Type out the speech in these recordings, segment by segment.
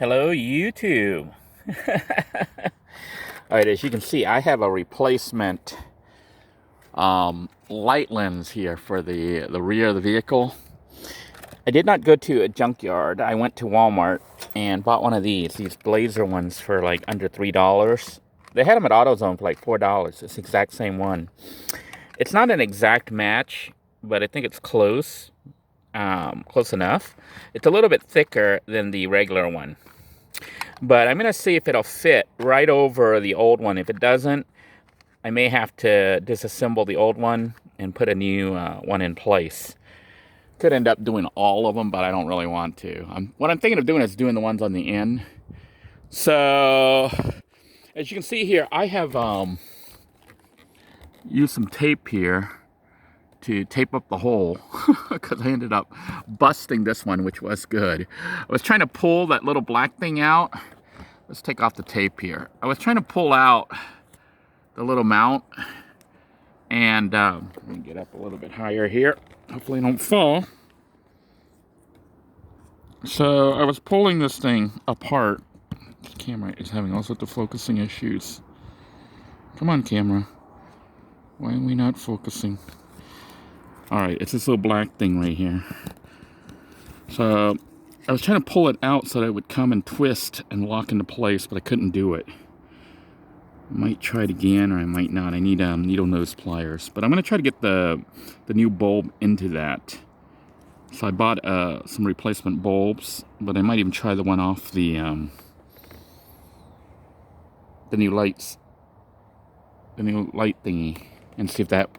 Hello, YouTube. All right, as you can see, I have a replacement light lens here for the rear of the vehicle. I did not go to a junkyard. I went to Walmart and bought one of these Blazer ones for like under $3. They had them at AutoZone for like $4. It's the exact same one. It's not an exact match, but I think it's close, close enough. It's a little bit thicker than the regular one. But I'm going to see if it'll fit right over the old one. If it doesn't, I may have to disassemble the old one and put a new one in place. Could end up doing all of them, but I don't really want to. What I'm thinking of doing is doing the ones on the end. So, as you can see here, I have used some tape here to tape up the hole because I ended up busting this one, which was good. I was trying to pull that little black thing out. Let's take off the tape here. I was trying to pull out the little mount, and let me get up a little bit higher here. Hopefully I don't fall. So I was pulling this thing apart. The camera is having all sorts of focusing issues. Come on, camera. Why are we not focusing? Alright, it's this little black thing right here. So I was trying to pull it out so that it would come and twist and lock into place, but I couldn't do it. I might try it again, or I might not. I need needle nose pliers. But I'm going to try to get the new bulb into that. So I bought some replacement bulbs, but I might even try the one off the new lights, the new light thingy, and see if that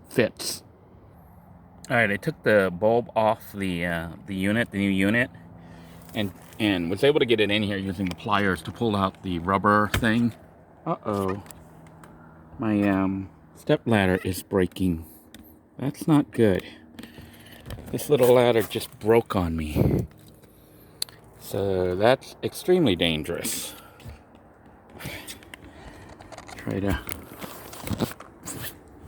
fits. All right, I took the bulb off the unit, the new unit, and was able to get it in here using the pliers to pull out the rubber thing. Uh-oh. My step ladder is breaking. That's not good. This little ladder just broke on me. So that's extremely dangerous. Try to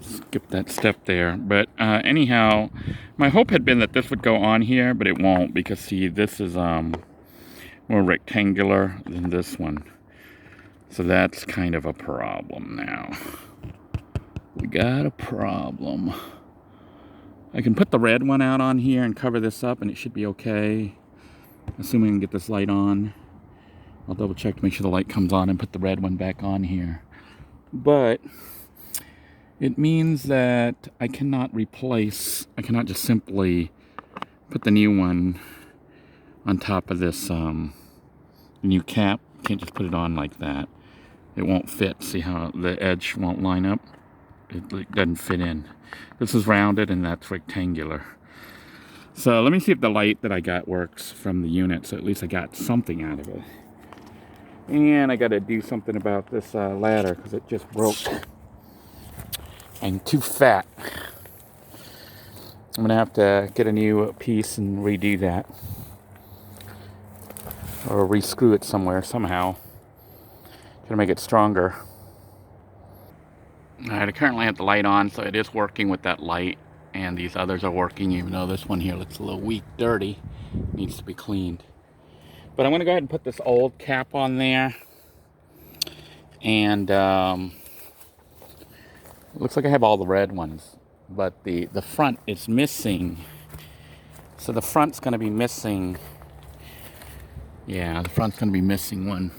skip that step there. But anyhow, my hope had been that this would go on here, but it won't, because see, this is more rectangular than this one. So that's kind of a problem now. We got a problem. I can put the red one out on here and cover this up, and it should be okay. Assuming I can get this light on. I'll double check to make sure the light comes on and put the red one back on here. But it means that I cannot just simply put the new one on top of this new cap. Can't just put it on like that. It won't fit. See how the edge won't line up? It doesn't fit in. This is rounded and that's rectangular. So let me see if the light that I got works from the unit, so at least I got something out of it. And I got to do something about this ladder because it just broke. I'm too fat. I'm going to have to get a new piece and redo that. Or re-screw it somewhere, somehow. Gonna make it stronger. Alright, I currently have the light on, so it is working with that light. And these others are working, even though this one here looks a little weak, dirty. Needs to be cleaned. But I'm going to go ahead and put this old cap on there. And it looks like I have all the red ones. But the front is missing. So the front's going to be missing. Yeah, the front's going to be missing one.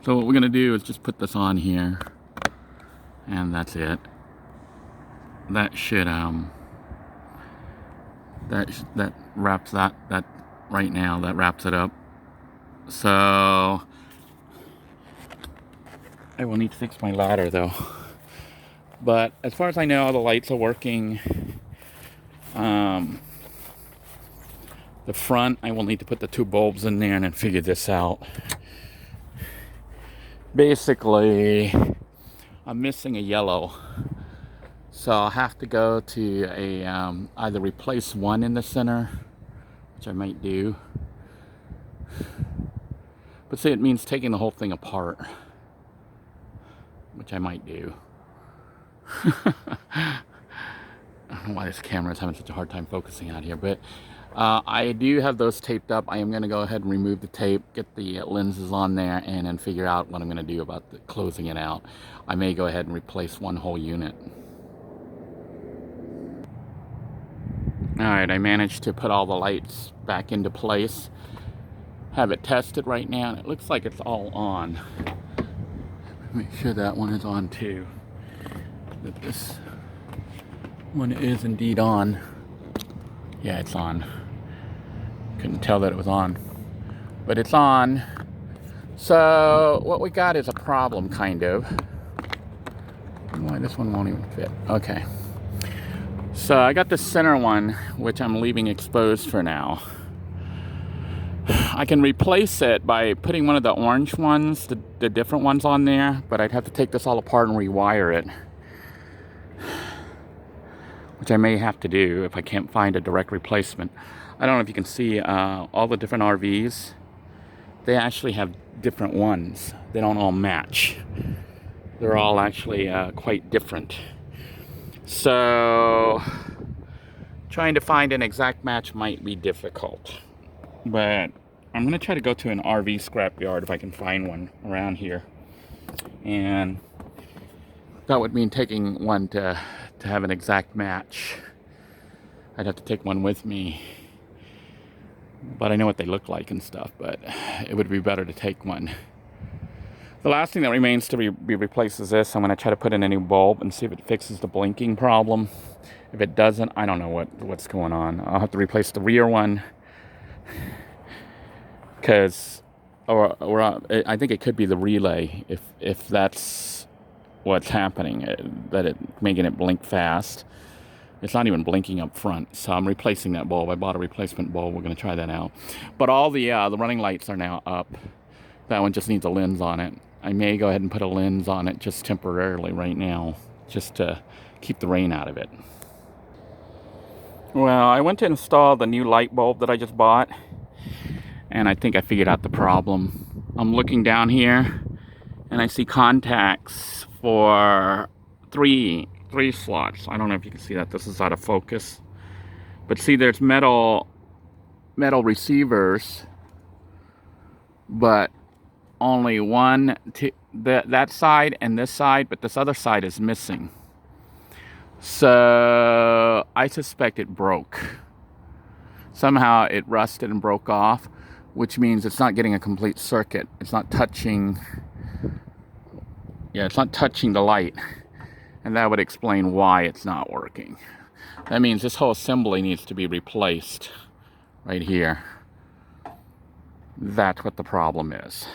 So what we're going to do is just put this on here. And that's it. That should, that wraps that right now, that wraps it up. So I will need to fix my ladder though. But as far as I know, the lights are working. The front, I will need to put the two bulbs in there and then figure this out. Basically, I'm missing a yellow. So I'll have to go to a either replace one in the center, which I might do. But see, it means taking the whole thing apart, which I might do. I don't know why this camera is having such a hard time focusing out here, but I do have those taped up. I am going to go ahead and remove the tape, get the lenses on there, and then figure out what I'm going to do about closing it out. I may go ahead and replace one whole unit. Alright, I managed to put all the lights back into place. Have it tested right now, and it looks like it's all on. Make sure that one is on too. That this one is indeed on. Yeah, it's on. Couldn't tell that it was on, but it's on. So what we got is a problem, kind of. Why this one won't even fit? Okay. So I got the center one, which I'm leaving exposed for now. I can replace it by putting one of the orange ones, the different ones on there, but I'd have to take this all apart and rewire it, which I may have to do if I can't find a direct replacement. I don't know if you can see all the different RVs. They actually have different ones. They don't all match. They're all actually quite different. So trying to find an exact match might be difficult. But I'm going to try to go to an RV scrapyard if I can find one around here. And that would mean taking one to have an exact match. I'd have to take one with me. But I know what they look like and stuff, but it would be better to take one. The last thing that remains to be replaced is this. I'm going to try to put in a new bulb and see if it fixes the blinking problem. If it doesn't, I don't know what's going on. I'll have to replace the rear one. Because, or I think it could be the relay, if that's what's happening, that it making it blink fast. It's not even blinking up front, so I'm replacing that bulb. I bought a replacement bulb. We're going to try that out. But all the running lights are now up. That one just needs a lens on it. I may go ahead and put a lens on it just temporarily right now, just to keep the rain out of it. Well, I went to install the new light bulb that I just bought, and I think I figured out the problem. I'm looking down here, and I see contacts for three slots. I don't know if you can see that. This is out of focus. But see, there's metal receivers, but only one, that side and this side, but this other side is missing. So I suspect it broke. Somehow it rusted and broke off, which means it's not getting a complete circuit. It's not touching, it's not touching the light. And that would explain why it's not working. That means this whole assembly needs to be replaced right here. That's what the problem is.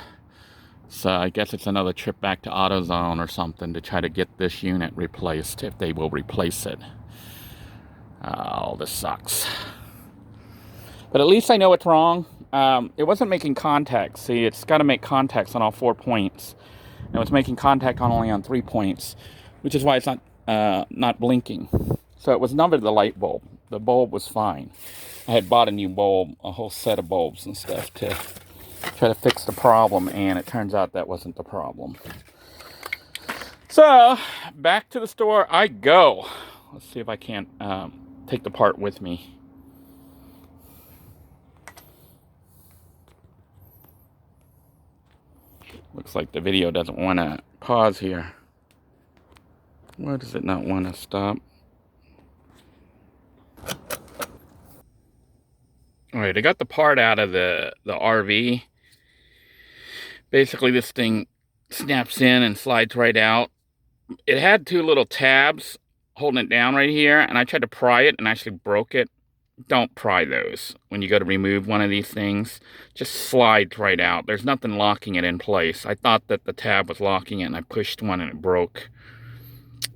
So I guess it's another trip back to AutoZone or something to try to get this unit replaced, if they will replace it. Oh, this sucks. But at least I know it's wrong. It wasn't making contact. See, it's got to make contacts on all 4 points. And it was making contact only on 3 points, which is why it's not blinking. So it was never the light bulb. The bulb was fine. I had bought a new bulb, a whole set of bulbs and stuff to try to fix the problem, and it turns out that wasn't the problem. So back to the store I go. Let's see if I can't take the part with me. Looks like the video doesn't want to pause here. Why does it not want to stop? Alright, I got the part out of the RV. Basically, this thing snaps in and slides right out. It had 2 little tabs holding it down right here, and I tried to pry it and actually broke it. Don't pry those when you go to remove one of these things. Just slides right out. There's nothing locking it in place. I thought that the tab was locking it, and I pushed one and it broke.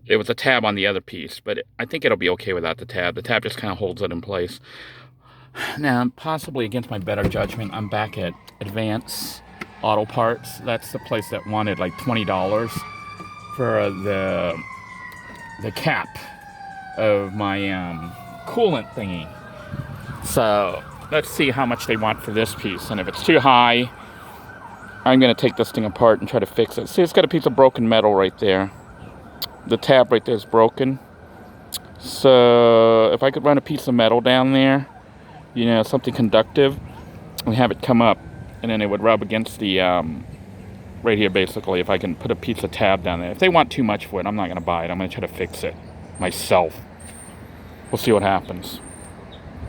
It was a tab on the other piece, but I think it'll be okay without the tab. The tab just kind of holds it in place. Now, possibly against my better judgment, I'm back at Advance Auto Parts. That's the place that wanted like $20 for the cap of my coolant thingy. So let's see how much they want for this piece. And if it's too high, I'm going to take this thing apart and try to fix it. See, it's got a piece of broken metal right there. The tab right there is broken. So if I could run a piece of metal down there, you know, something conductive, and have it come up, and then it would rub against the, right here basically, if I can put a piece of tab down there. If they want too much for it, I'm not going to buy it. I'm going to try to fix it myself. We'll see what happens.